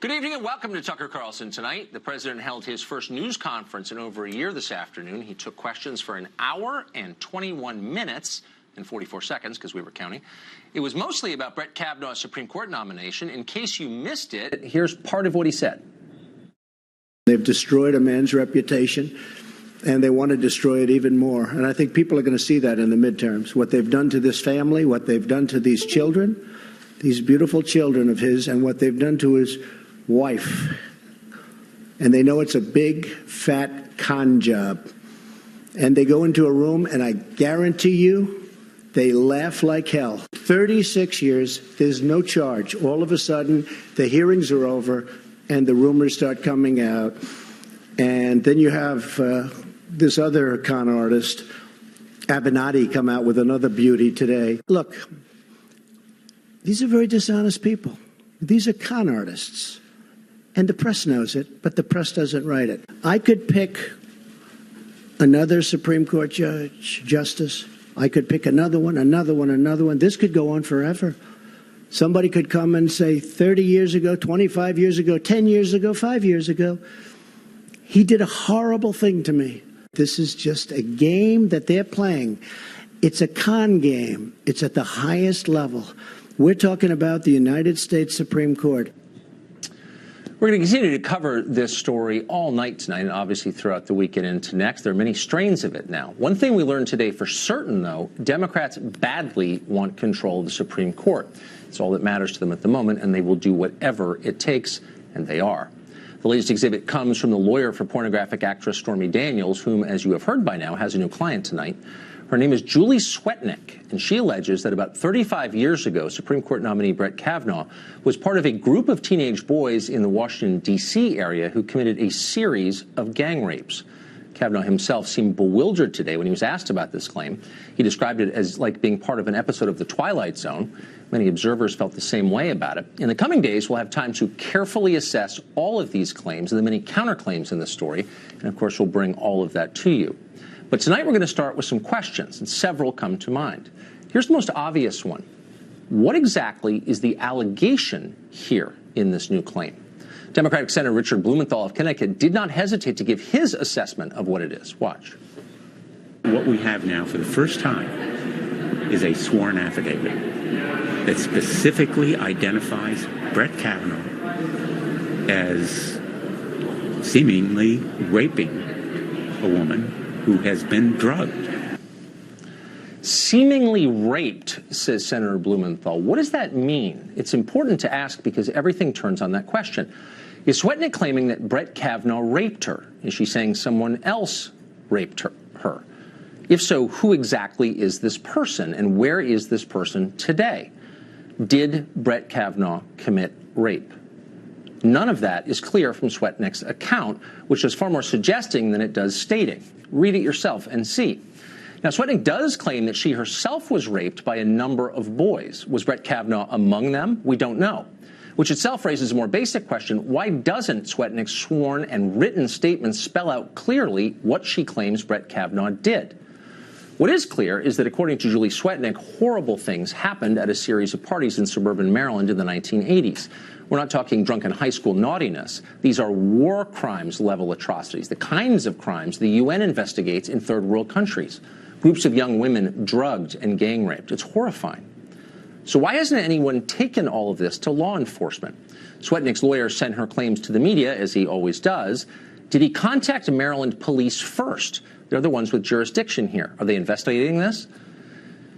Good evening and welcome to Tucker Carlson Tonight. The president held his first news conference in over a year this afternoon. He took questions for an hour and 21 minutes and 44 seconds, because we were counting. It was mostly about Brett Kavanaugh's Supreme Court nomination. In case you missed it, here's part of what he said. They've destroyed a man's reputation, and they want to destroy it even more. And I think people are going to see that in the midterms, what they've done to this family, what they've done to these children, these beautiful children of his, and what they've done to his wife. And they know it's a big, fat con job. And they go into a room, and I guarantee you, they laugh like hell. 36 years, there's no charge. All of a sudden, the hearings are over, and the rumors start coming out. And then you have this other con artist, Avenatti, come out with another beauty today. Look, these are very dishonest people. These are con artists. And the press knows it, but the press doesn't write it. I could pick another Supreme Court justice. I could pick another one, another one, another one. This could go on forever. Somebody could come and say 30 years ago, 25 years ago, 10 years ago, 5 years ago, he did a horrible thing to me. This is just a game that they're playing. It's a con game. It's at the highest level. We're talking about the United States Supreme Court. We're going to continue to cover this story all night tonight and obviously throughout the weekend into next. There are many strains of it now. One thing we learned today for certain, though, Democrats badly want control of the Supreme Court. It's all that matters to them at the moment, and they will do whatever it takes, and they are. The latest exhibit comes from the lawyer for pornographic actress Stormy Daniels, whom, as you have heard by now, has a new client tonight. Her name is Julie Swetnick, and she alleges that about 35 years ago, Supreme Court nominee Brett Kavanaugh was part of a group of teenage boys in the Washington, D.C. area who committed a series of gang rapes. Kavanaugh himself seemed bewildered today when he was asked about this claim. He described it as like being part of an episode of The Twilight Zone. Many observers felt the same way about it. In the coming days, we'll have time to carefully assess all of these claims and the many counterclaims in the story, and of course, we'll bring all of that to you. But tonight we're going to start with some questions, and several come to mind. Here's the most obvious one. What exactly is the allegation here in this new claim? Democratic Senator Richard Blumenthal of Connecticut did not hesitate to give his assessment of what it is. Watch. What we have now for the first time is a sworn affidavit that specifically identifies Brett Kavanaugh as seemingly raping a woman who has been drugged. Seemingly raped, says Senator Blumenthal. What does that mean? It's important to ask because everything turns on that question. Is Swetnick claiming that Brett Kavanaugh raped her? Is she saying someone else raped her? If so, who exactly is this person, and where is this person today? Did Brett Kavanaugh commit rape? None of that is clear from Swetnick's account, which is far more suggesting than it does stating. Read it yourself and see. Now, Swetnick does claim that she herself was raped by a number of boys. Was Brett Kavanaugh among them? We don't know. Which itself raises a more basic question. Why doesn't Swetnick's sworn and written statements spell out clearly what she claims Brett Kavanaugh did? What is clear is that, according to Julie Swetnick, horrible things happened at a series of parties in suburban Maryland in the 1980s. We're not talking drunken high school naughtiness. These are war crimes level atrocities, the kinds of crimes the UN investigates in third world countries. Groups of young women drugged and gang raped. It's horrifying. So why hasn't anyone taken all of this to law enforcement? Swetnick's lawyer sent her claims to the media, as he always does. Did he contact Maryland police first? They're the ones with jurisdiction here. Are they investigating this?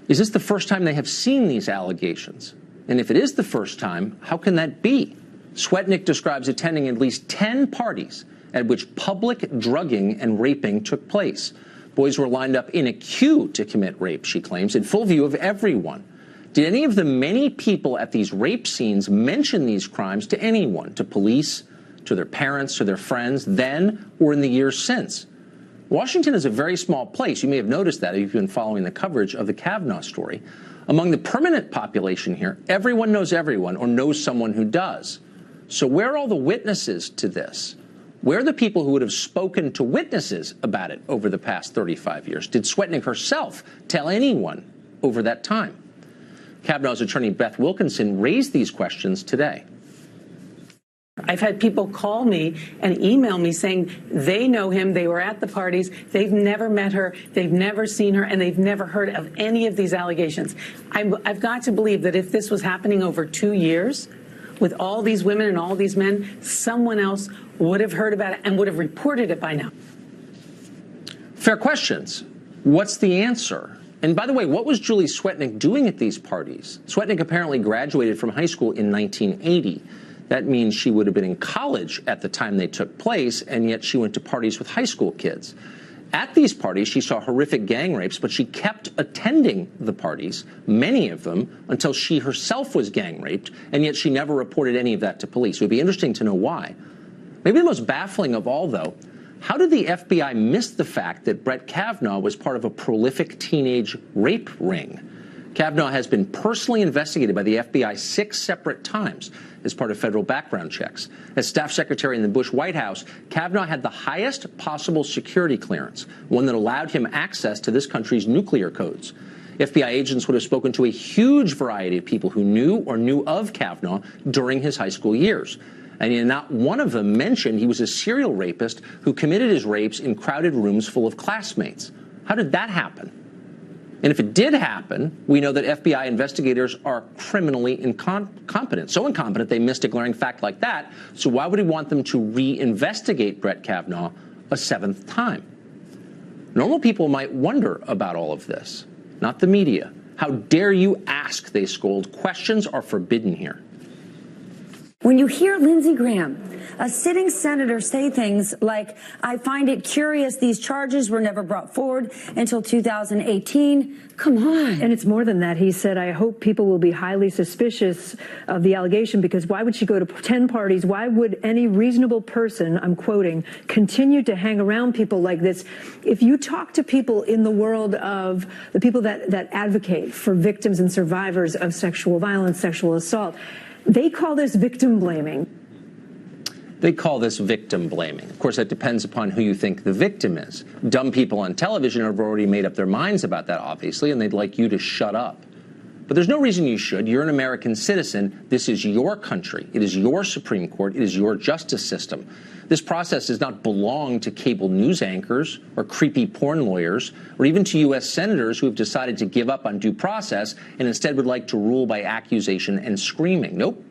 Is this the first time they have seen these allegations? And if it is the first time, how can that be? Swetnick describes attending at least 10 parties at which public drugging and raping took place. Boys were lined up in a queue to commit rape, she claims, in full view of everyone. Did any of the many people at these rape scenes mention these crimes to anyone, to police, to their parents, to their friends, then or in the years since? Washington is a very small place. You may have noticed that if you've been following the coverage of the Kavanaugh story. Among the permanent population here, everyone knows everyone or knows someone who does. So where are all the witnesses to this? Where are the people who would have spoken to witnesses about it over the past 35 years? Did Swetnick herself tell anyone over that time? Kavanaugh's attorney Beth Wilkinson raised these questions today. I've had people call me and email me saying they know him, they were at the parties, they've never met her, they've never seen her, and they've never heard of any of these allegations. I've got to believe that if this was happening over 2 years, with all these women and all these men, someone else would have heard about it and would have reported it by now. Fair questions. What's the answer? And by the way, what was Julie Swetnick doing at these parties? Swetnick apparently graduated from high school in 1980. That means she would have been in college at the time they took place, and yet she went to parties with high school kids. At these parties, she saw horrific gang rapes, but she kept attending the parties, many of them, until she herself was gang raped, and yet she never reported any of that to police. It would be interesting to know why. Maybe the most baffling of all, though, how did the FBI miss the fact that Brett Kavanaugh was part of a prolific teenage rape ring? Kavanaugh has been personally investigated by the FBI 6 separate times as part of federal background checks. As staff secretary in the Bush White House, Kavanaugh had the highest possible security clearance, one that allowed him access to this country's nuclear codes. FBI agents would have spoken to a huge variety of people who knew or knew of Kavanaugh during his high school years. And not one of them mentioned he was a serial rapist who committed his rapes in crowded rooms full of classmates. How did that happen? And if it did happen, we know that FBI investigators are criminally incompetent. So incompetent they missed a glaring fact like that. So why would he want them to reinvestigate Brett Kavanaugh a 7th time? Normal people might wonder about all of this, not the media. How dare you ask, they scold. Questions are forbidden here. When you hear Lindsey Graham, a sitting senator, say things like, I find it curious these charges were never brought forward until 2018. Come on. And it's more than that. He said, I hope people will be highly suspicious of the allegation, because why would she go to 10 parties? Why would any reasonable person, I'm quoting, continue to hang around people like this? If you talk to people in the world of the people that advocate for victims and survivors of sexual violence, sexual assault, they call this victim blaming. They call this victim blaming. Of course, that depends upon who you think the victim is. Dumb people on television have already made up their minds about that, obviously, and they'd like you to shut up. But there's no reason you should. You're an American citizen. This is your country. It is your Supreme Court. It is your justice system. This process does not belong to cable news anchors or creepy porn lawyers or even to U.S. senators who have decided to give up on due process and instead would like to rule by accusation and screaming. Nope.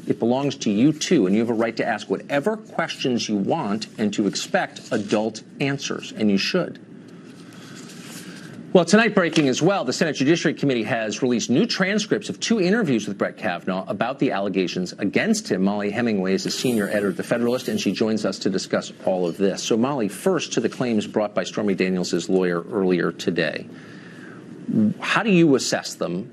It belongs to you, too, and you have a right to ask whatever questions you want and to expect adult answers, and you should. Well, tonight breaking as well, the Senate Judiciary Committee has released new transcripts of 2 interviews with Brett Kavanaugh about the allegations against him. Molly Hemingway is a senior editor at The Federalist, and she joins us to discuss all of this. So, Molly, first to the claims brought by Stormy Daniels' lawyer earlier today. How do you assess them?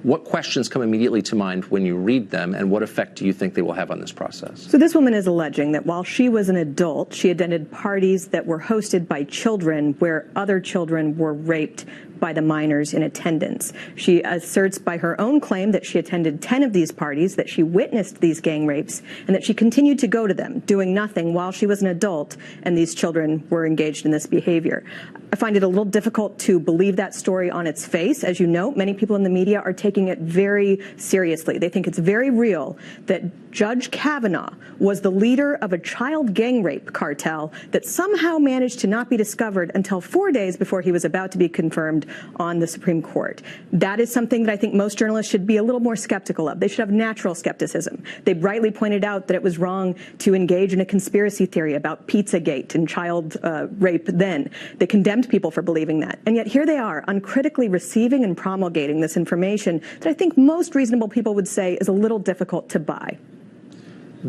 What questions come immediately to mind when you read them, and what effect do you think they will have on this process? So this woman is alleging that while she was an adult, she attended parties that were hosted by children where other children were raped by the minors in attendance. She asserts by her own claim that she attended 10 of these parties, that she witnessed these gang rapes, and that she continued to go to them, doing nothing while she was an adult and these children were engaged in this behavior. I find it a little difficult to believe that story on its face. As you know, many people in the media are taking it very seriously. They think it's very real that Judge Kavanaugh was the leader of a child gang rape cartel that somehow managed to not be discovered until 4 days before he was about to be confirmed on the Supreme Court. That is something that I think most journalists should be a little more skeptical of. They should have natural skepticism. They rightly pointed out that it was wrong to engage in a conspiracy theory about Pizzagate and child rape then. They condemned people for believing that. And yet here they are, uncritically receiving and promulgating this information that I think most reasonable people would say is a little difficult to buy.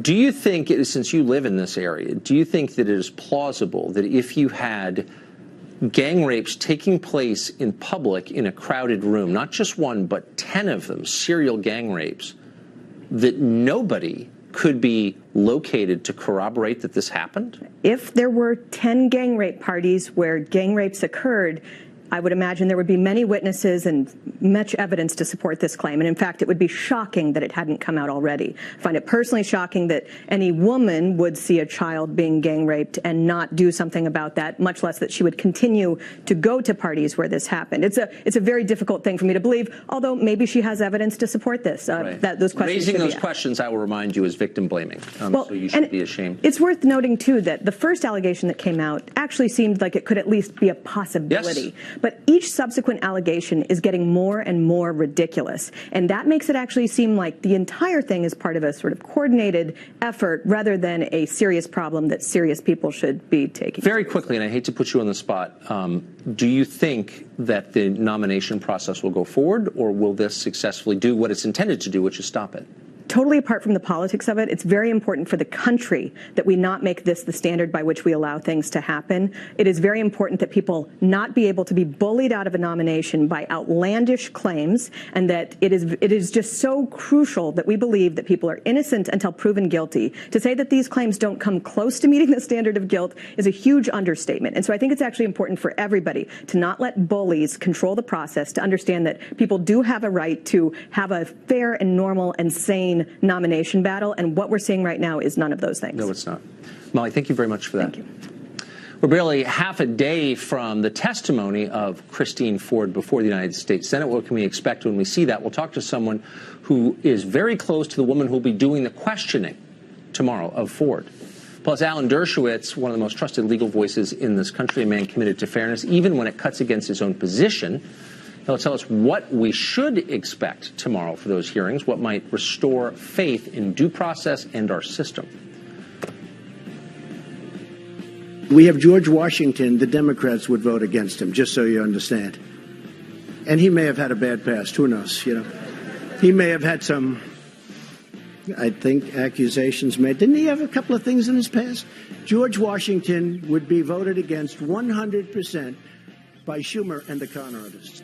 Do you think, since you live in this area, do you think that it is plausible that if you had gang rapes taking place in public in a crowded room, not just one, but 10 of them, serial gang rapes, that nobody could be located to corroborate that this happened? If there were 10 gang rape parties where gang rapes occurred, I would imagine there would be many witnesses and much evidence to support this claim. And in fact, it would be shocking that it hadn't come out already. I find it personally shocking that any woman would see a child being gang raped and not do something about that, much less that she would continue to go to parties where this happened. It's a very difficult thing for me to believe, although maybe she has evidence to support this. Right. Those questions Raising those questions, I will remind you, is victim blaming. So you should be ashamed. It's worth noting, too, that the first allegation that came out actually seemed like it could at least be a possibility. Yes. But each subsequent allegation is getting more and more ridiculous. And that makes it actually seem like the entire thing is part of a sort of coordinated effort rather than a serious problem that serious people should be taking. Very quickly, and I hate to put you on the spot, do you think that the nomination process will go forward, or will this successfully do what it's intended to do, which is stop it? Totally apart from the politics of it, it's very important for the country that we not make this the standard by which we allow things to happen. It is very important that people not be able to be bullied out of a nomination by outlandish claims, and that it is just so crucial that we believe that people are innocent until proven guilty. To say that these claims don't come close to meeting the standard of guilt is a huge understatement. And so I think it's actually important for everybody to not let bullies control the process, to understand that people do have a right to have a fair and normal and sane nomination battle, and what we're seeing right now is none of those things. No, it's not. Molly, thank you very much for that. Thank you. We're barely half a day from the testimony of Christine Ford before the United States Senate. What can we expect when we see that? We'll talk to someone who is very close to the woman who will be doing the questioning tomorrow of Ford. Plus, Alan Dershowitz, one of the most trusted legal voices in this country, a man committed to fairness, even when it cuts against his own position. He'll tell us what we should expect tomorrow for those hearings, what might restore faith in due process and our system. We have George Washington. The Democrats would vote against him, just so you understand. And he may have had a bad past. Who knows? You know, he may have had some, I think, accusations made. Didn't he have a couple of things in his past? George Washington would be voted against 100% by Schumer and the con artists.